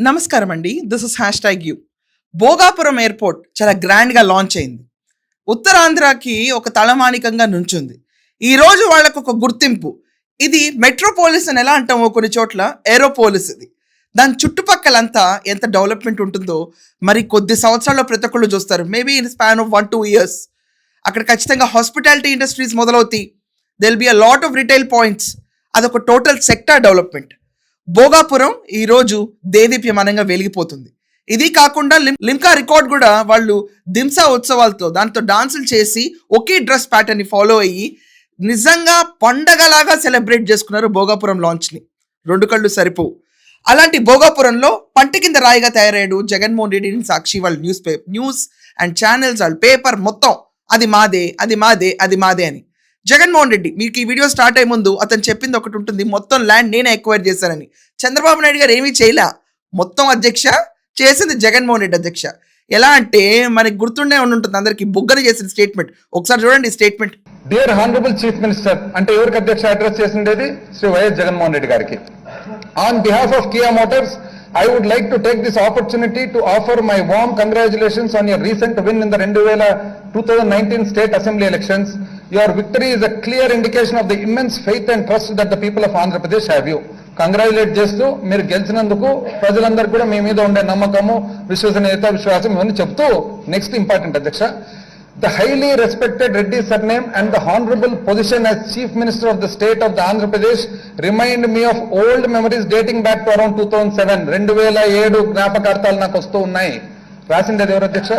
నమస్కారం అండి. This is #you. Bhogapuram airport చాలా గ్రాండ్‌గా లాంచ్ అయింది. ఉత్తరాంధ్రకి ఒక తలమానికంగా నుంచుంది. ఈరోజు వాళ్ళకు ఒక గుర్తింపు. ఇది మెట్రోపోలిస్ అని ఎలా అంటామో కొన్ని చోట్ల ఏరోపోలిస్ ఇది. దాని చుట్టుపక్కలంతా ఎంత డెవలప్‌మెంట్ ఉంటుందో మరి కొద్ది సంవత్సరాల్లో ప్రతి ఒక్కళ్ళు చూస్తారు. Maybe in span of 1-2 years అక్కడ ఖచ్చితంగా హాస్పిటాలిటీ ఇండస్ట్రీస్ మొదలవుతాయి. There will be a lot of retail points. అదొక టోటల్ సెక్టార్ డెవలప్‌మెంట్. భోగాపురం ఈరోజు దేదీప్యమానంగా వెలిగిపోతుంది. ఇది కాకుండా లిమ్కా రికార్డ్ కూడా వాళ్ళు దింసా ఉత్సవాలతో దాంతో డాన్సులు చేసి ఒకే డ్రెస్ ప్యాటర్న్ని ఫాలో అయ్యి నిజంగా పండగలాగా సెలబ్రేట్ చేసుకున్నారు భోగాపురం లాంచ్ని. 2 కళ్ళు సరిపోవు. అలాంటి భోగాపురంలో పంట కింద రాయిగా తయారయ్యాడు జగన్మోహన్ రెడ్డి. సాక్షి వాళ్ళ న్యూస్ అండ్ ఛానల్స్ వాళ్ళ పేపర్ మొత్తం అది మాదే అది మాదే అది మాదే అని. జగన్మోహన్ రెడ్డి మీకు ఈ వీడియో స్టార్ట్ అయ్యే ముందు అతను చెప్పింది ఒకటి ఉంటుంది, మొత్తం ల్యాండ్ నేనే ఎక్వైర్ చేశానని. చంద్రబాబు నాయుడు గారు ఏమీ చేయలే, మొత్తం అధ్యక్ష చేసింది జగన్మోహన్ రెడ్డి అధ్యక్ష. ఎలా అంటే మనకి గుర్తుండే ఉంటుంది అందరికి, బుగ్గన చేసిన స్టేట్మెంట్ ఒకసారి చూడండి ఈ statement. Dear honourable chief minister అంటే ఎవరికి అధ్యక్ష అడ్రస్ చేసిండేది? శ్రీ వైఎస్ జగన్మోహన్ రెడ్డి గారికి. On behalf of Kia Motors I would like to take this opportunity to offer my warm congratulations on your recent win in the 2019 State Assembly elections. Your victory is a clear indication of the immense faith and trust that the people of Andhra Pradesh have you. Congratulate చేస్తూ మీరు గెలిచినందుకు ప్రజలందరూ కూడా మీ మీద ఉండే నమ్మకము, విశ్వాసం ఇవన్నీ చెప్తూ నెక్స్ట్ ఇంపార్టెంట్ అధ్యక్ష, the highly respected Reddy surname and the honorable position as Chief Minister of the state of the Andhra Pradesh remind me of old memories dating back to around 2007. 2007 జ్ఞాపకార్థాలు నాకు వస్తూ ఉన్నాయి. రాసిండేది ఎవరు అధ్యక్ష?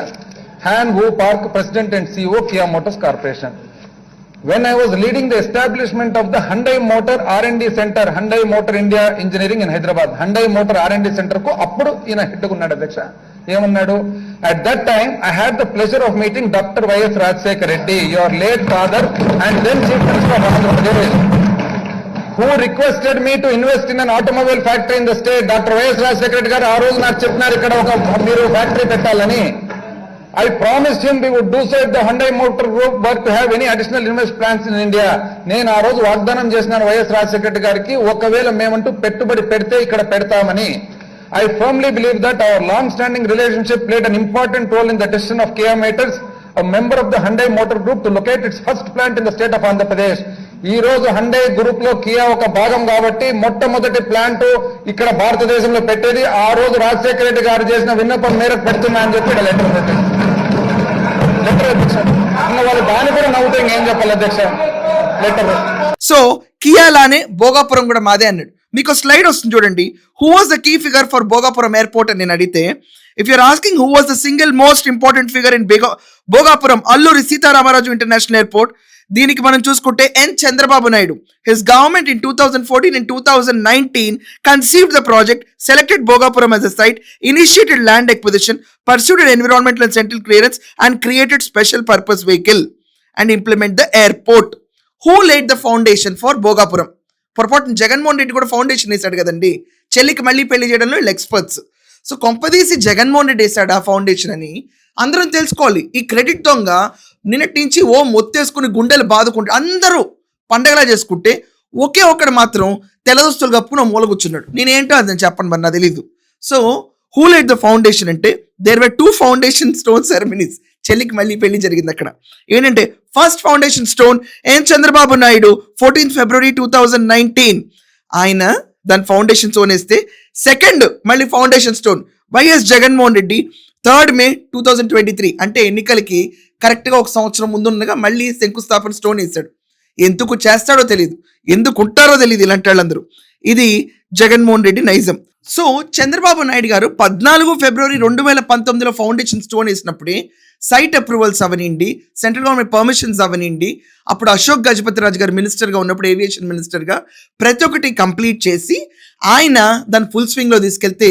Han Wu Park, President and CEO, Kia Motors Corporation. When I was leading the establishment of the Hyundai Motor R&D Center, Hyundai Motor India Engineering in Hyderabad, Hyundai Motor R&D Center కు అప్పుడు ఈయన హెడ్గా ఉన్నాడు అధ్యక్ష. ఏమన్నాడు? At that time, I had the pleasure of meeting Dr. Y.S. Rajshekhar Reddy, your late father and then Chief Minister of Andhra Pradesh, who requested me to invest in an automobile factory in the state. Dr. Y.S. Rajshekhar Reddy garu aa roju naaku cheppinaru ikkada oka meeru factory pettalani. I promised him we would do so if the Hyundai Motor Group were to have any additional investment plans in India. నేను ఆ రోజు వాగ్దానం చేసినాను YS Rajasekhara Reddy గారికి, ఒకవేళ మేమంటూ పెట్టుబడి పెడితే ఇక్కడ పెడతామని. I firmly believe that our long-standing relationship played an important role in the decision of Kia Motors, a member of the Hyundai Motor Group, to locate its first plant in the state of Andhra Pradesh. ఈ రోజు హండై group లో Kia ఒక భాగం కాబట్టి మొట్టమొదటి plant ఇక్కడ భారతదేశంలో పెట్టేది ఆ రోజు రాజశేఖర రెడ్డి గారు చేసిన విన్నపం మేరకు పెడుతున్నా అని చెప్పి లెటర్ అధ్యక్ష. వాళ్ళు దాన్ని కూడా నవ్వుతే ఇంకేం చెప్పాలి అధ్యక్ష లెటర్. సో కియా లానే భోగాపురం కూడా మాదే అన్నాడు. మీకు స్లైడ్ వస్తుంది చూడండి. Who was the key figure for Bhogapuram airport అని నేను అడిగితే, if you're asking who was the single most important figure in Bhogapuram Alluri Sitaramaraju international airport, దీనికి మనం చూసుకుంటే N Chandrababu Naidu. His government in 2014 and 2019 conceived the project, selected Bhogapuram as a site, initiated land acquisition, pursued an environmental and central clearance and created special purpose vehicle and implement the airport. Who laid the foundation for Bhogapuram? పొరపాటున జగన్మోహన్ రెడ్డి కూడా foundation వేశాడు కదండి. చెల్లికి మళ్ళీ పెళ్లి చేయడంలో వీళ్ళు experts. So కొంపదీసి జగన్మోహన్ రెడ్డి వేశాడు ఆ ఫౌండేషన్ అని అందరం తెలుసుకోవాలి. ఈ క్రెడిట్ దొంగ నిన్నటి నుంచి మొత్తేసుకుని గుండెలు బాదుకుంటే అందరూ పండగలా చేసుకుంటే ఒకే ఒక్కడు మాత్రం తెల్లదుస్తులు కప్పుకుని మూల కూర్చున్నాడు. నేనేంటో అది చెప్పండి మరి, నాకు తెలీదు. So who laid the foundation అంటే there were 2 foundation stone ceremonies. చెల్లికి మళ్ళీ పెళ్లి జరిగింది అక్కడ. ఏంటంటే first foundation stone N Chandrababu Naidu 14 February 2019 ఆయన దాని ఫౌండేషన్ స్టోన్ వేస్తే, సెకండ్ మళ్ళీ foundation stone YS Jaganmohan Reddy 3rd May 2023 అంటే ఎన్నికలకి కరెక్ట్గా ఒక సంవత్సరం ముందున్నగా మళ్ళీ శంకుస్థాపన స్టోన్ వేశాడు. ఎందుకు చేస్తాడో తెలియదు, ఎందుకు ఉంటారో తెలియదు ఇలాంటి వాళ్ళందరూ. ఇది జగన్మోహన్ రెడ్డి నైజం. సో చంద్రబాబు నాయుడు గారు 14 February 2019లో ఫౌండేషన్ స్టోన్ వేసినప్పుడే సైట్ అప్రూవల్స్ అవనండి, సెంట్రల్ గవర్నమెంట్ పర్మిషన్స్ అవనండి, అప్పుడు అశోక్ గజపతిరాజు గారు మినిస్టర్గా ఉన్నప్పుడు ఏవియేషన్ మినిస్టర్గా ప్రతి ఒక్కటి కంప్లీట్ చేసి ఆయన దాన్ని ఫుల్ స్వింగ్లో తీసుకెళ్తే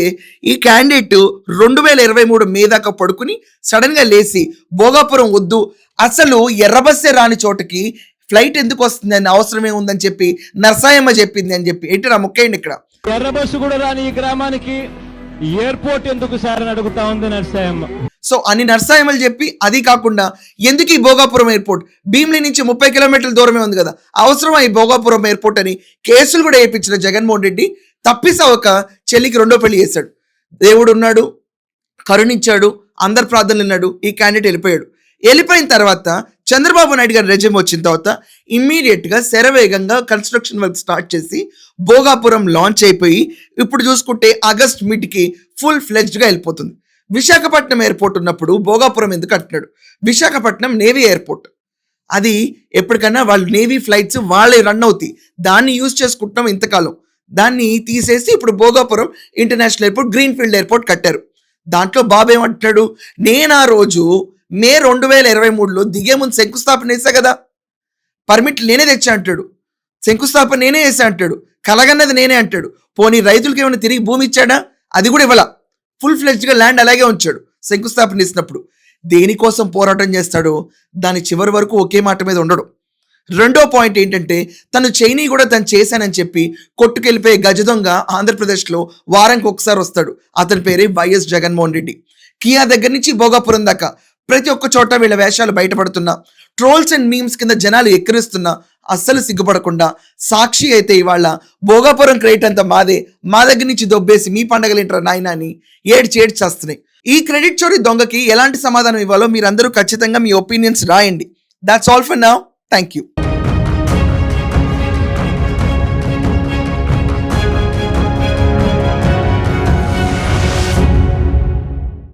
ఈ క్యాండిడేట్ 2023 మే దాకా పడుకుని సడన్గా లేచి భోగాపురం వద్దు, అసలు ఎర్రబస్సే రాని చోటకి ఫ్లైట్ ఎందుకు వస్తుంది అని అవసరమే ఉందని చెప్పి నరసాయమ్మ చెప్పింది అని చెప్పి ఏంటి నా ముఖ్యండి ఇక్కడ ఎర్ర బస్సు కూడా రాని ఈ గ్రామానికి ఎయిర్పోర్ట్ ఎందుకు సార్ అని అడుగుతా ఉంది నరసాయమ్మ. సో అన్ని నరసాయమ్మలు చెప్పి, అది కాకుండా ఎందుకు ఈ భోగాపురం ఎయిర్పోర్ట్ భీమిలి నుంచి 30 కిలోమీటర్ల దూరమే ఉంది కదా, అవసరమా ఈ భోగాపురం ఎయిర్పోర్ట్ అని కేసులు కూడా వేయించిన జగన్మోహన్ రెడ్డి తప్పిసవక చెల్లికి 2వ పెళ్లి చేశాడు. దేవుడు ఉన్నాడు, కరుణించాడు, అందరి ప్రార్థనలు విన్నాడు, ఈ క్యాండిడేట్ వెళ్ళిపోయాడు. వెళ్ళిపోయిన తర్వాత చంద్రబాబు నాయుడు గారి రెజ్యూమ్ వచ్చిన తర్వాత ఇమ్మీడియట్గా శరవేగంగా కన్స్ట్రక్షన్ వర్క్ స్టార్ట్ చేసి భోగాపురం లాంచ్ అయిపోయి ఇప్పుడు చూసుకుంటే ఆగస్ట్ మిడ్కి ఫుల్ ఫ్లెడ్జ్డ్గా వెళ్ళిపోతుంది. విశాఖపట్నం ఎయిర్పోర్ట్ ఉన్నప్పుడు భోగాపురం ఎందుకు కట్టినాడు? విశాఖపట్నం నేవీ ఎయిర్పోర్ట్, అది ఎప్పటికన్నా వాళ్ళు నేవీ ఫ్లైట్స్ వాళ్ళే రన్ అవుతాయి, దాన్ని యూజ్ చేసుకుంటున్నాం ఇంతకాలం. దాన్ని తీసేసి ఇప్పుడు Bhogapuram international airport, green field airport కట్టారు. దాంట్లో బాబు ఏమంటున్నాడు, నేను ఆ రోజు మే 2023లో దిగే ముందు శంకుస్థాపన వేసా కదా, పర్మిట్లు నేనే తెచ్చా అంటాడు, శంకుస్థాపన నేనే వేసా అంటాడు, కలగన్నది నేనే అంటాడు. పోనీ రైతులకి ఏమైనా తిరిగి భూమి ఇచ్చాడా? అది కూడా ఇవ్వాల. ఫుల్ ఫ్లెడ్జ్గా ల్యాండ్ అలాగే ఉంచాడు శంకుస్థాపన ఇచ్చినప్పుడు. దేనికోసం పోరాటం చేస్తాడో దాని చివరి వరకు ఒకే మాట మీద ఉండడు. రెండో పాయింట్ ఏంటంటే, తను చైనీ కూడా తను చేశానని చెప్పి కొట్టుకెళ్ళిపోయే గజ దొంగ ఆంధ్రప్రదేశ్లో వారానికి ఒకసారి వస్తాడు. అతని పేరే వైఎస్ జగన్మోహన్ రెడ్డి. కియా దగ్గర నుంచి భోగాపురం దాకా ప్రతి ఒక్క చోట వీళ్ళ వేషాలు బయటపడుతున్నా, ట్రోల్స్ అండ్ మీమ్స్ కింద జనాలు ఎక్కిరిస్తున్నా అస్సలు సిగ్గుపడకుండా సాక్షి అయితే ఇవాళ భోగాపురం క్రెడిట్ అంతా మాదే, మా దగ్గర నుంచి దొబ్బేసి మీ పండగలేంటారు నాయనా అని ఏడ్చి చేస్తున్నాయి. ఈ క్రెడిట్ చోరీ దొంగకి ఎలాంటి సమాధానం ఇవ్వాలో మీరందరూ ఖచ్చితంగా మీ ఒపీనియన్స్ రాయండి. That's all for now. Thank you.